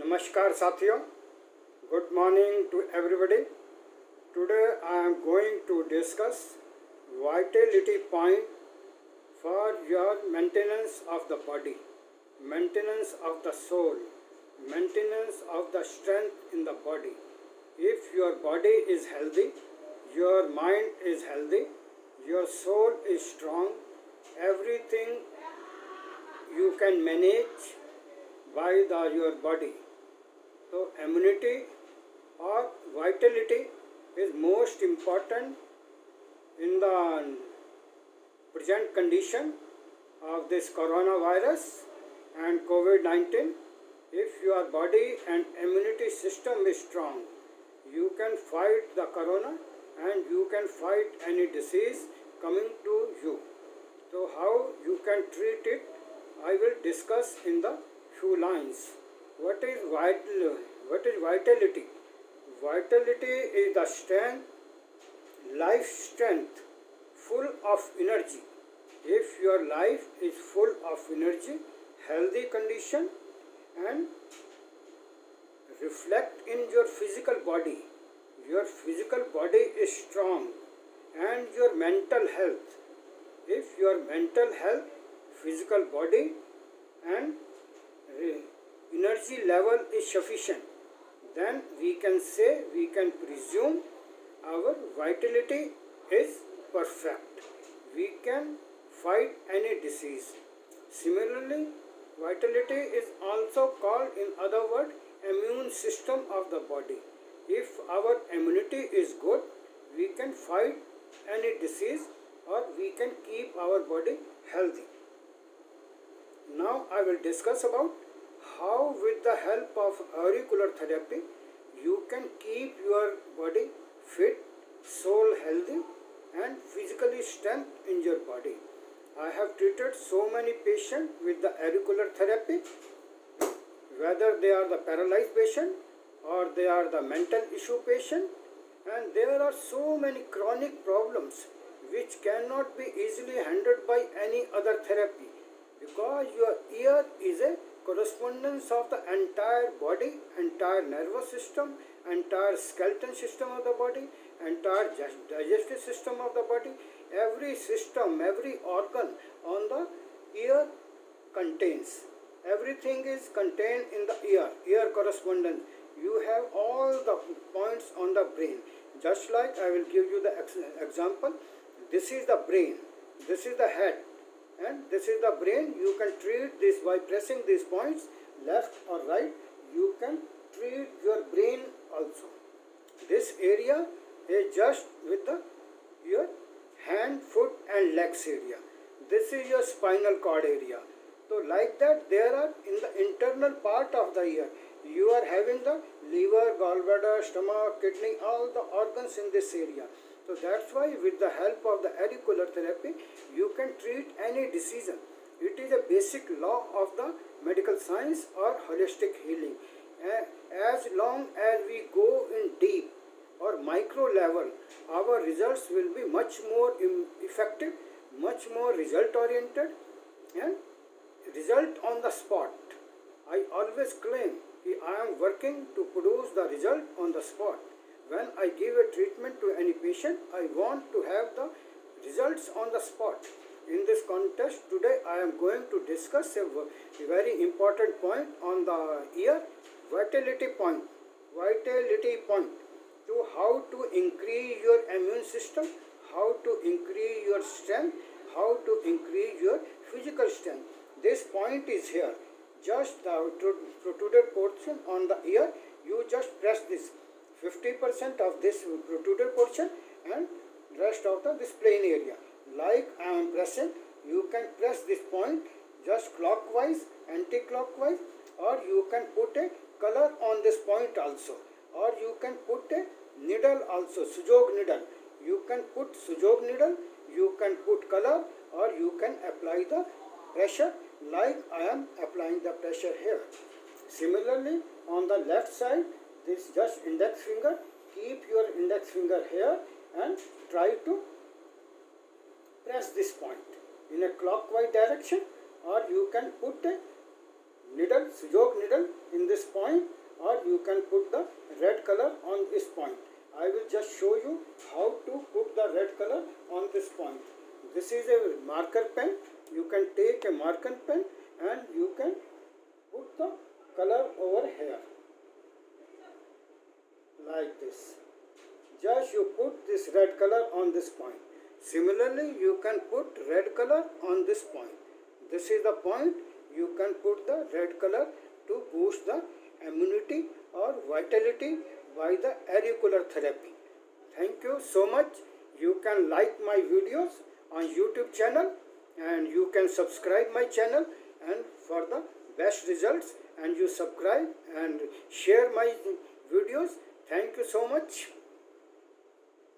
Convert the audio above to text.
Namaskar Sathiyo, good morning to everybody. Today I am going to discuss vitality point for your maintenance of the body, maintenance of the soul, maintenance of the strength in the body. If your body is healthy, your mind is healthy, your soul is strong, everything you can manage by your body. So immunity or vitality is most important in the present condition of this coronavirus and COVID-19. If your body and immunity system is strong, you can fight the corona and you can fight any disease coming to you. So how you can treat it, I will discuss in the few lines. What is vitality? Vitality is the strength, life strength, full of energy. If your life is full of energy, healthy condition and reflect in your physical body is strong, and your mental health. If your mental health, physical body and energy level is sufficient, then we can say, we can presume our vitality is perfect. We can fight any disease. Similarly, vitality is also called, in other words, immune system of the body. If our immunity is good, we can fight any disease or we can keep our body healthy. Now I will discuss about how, with the help of auricular therapy, you can keep your body fit, soul healthy and physically strength in your body. I have treated so many patients with the auricular therapy, whether they are the paralyzed patient or they are the mental issue patient, and there are so many chronic problems which cannot be easily handled by any other therapy, because your ear is a correspondence of the entire body, entire nervous system, entire skeleton system of the body, entire digestive system of the body. Every system, every organ on the ear contains. Everything is contained in the ear correspondence. You have all the points on the brain. Just like I will give you the example. This is the brain, this is the head, and this is the brain. You can treat this by pressing these points, left or right. You can treat your brain also. This area is just with your hand, foot and legs area. This is your spinal cord area. So like that, there are in the internal part of the ear, you are having the liver, gallbladder, stomach, kidney, all the organs in this area. So that's why with the help of the auricular therapy, you can treat any disease. It is a basic law of the medical science or holistic healing. As long as we go in deep or micro level, our results will be much more effective, much more result oriented and result on the spot. I always claim that I am working to produce the result on the spot. When I give a treatment to any patient, I want to have the results on the spot. In this context, today I am going to discuss a very important point on the ear, vitality point. Vitality point. To how to increase your immune system, how to increase your strength, how to increase your physical strength. This point is here. Just the protruded portion on the ear, you just press this. 50% of this protruded portion and rest of this plain area. Like I am pressing, you can press this point just clockwise, anti-clockwise, or you can put a color on this point also, or you can put a needle also, sujog needle. You can put sujog needle, you can put color, or you can apply the pressure like I am applying the pressure here. Similarly, on the left side, this just index finger, keep your index finger here and try to press this point in a clockwise direction, or you can put a needle, Sujok needle in this point, or you can put the red color on this point. I will just show you how to put the red color on this point. This is a marker pen. You can take a marker pen and you can put the color over here like this. Just you put this red color on this point. Similarly, you can put red color on this point. This is the point. You can put the red color to boost the immunity or vitality by the auricular therapy. Thank you so much. You can like my videos on YouTube channel, and you can subscribe my channel, and for the best results, and you subscribe and share my videos. Thank you so much.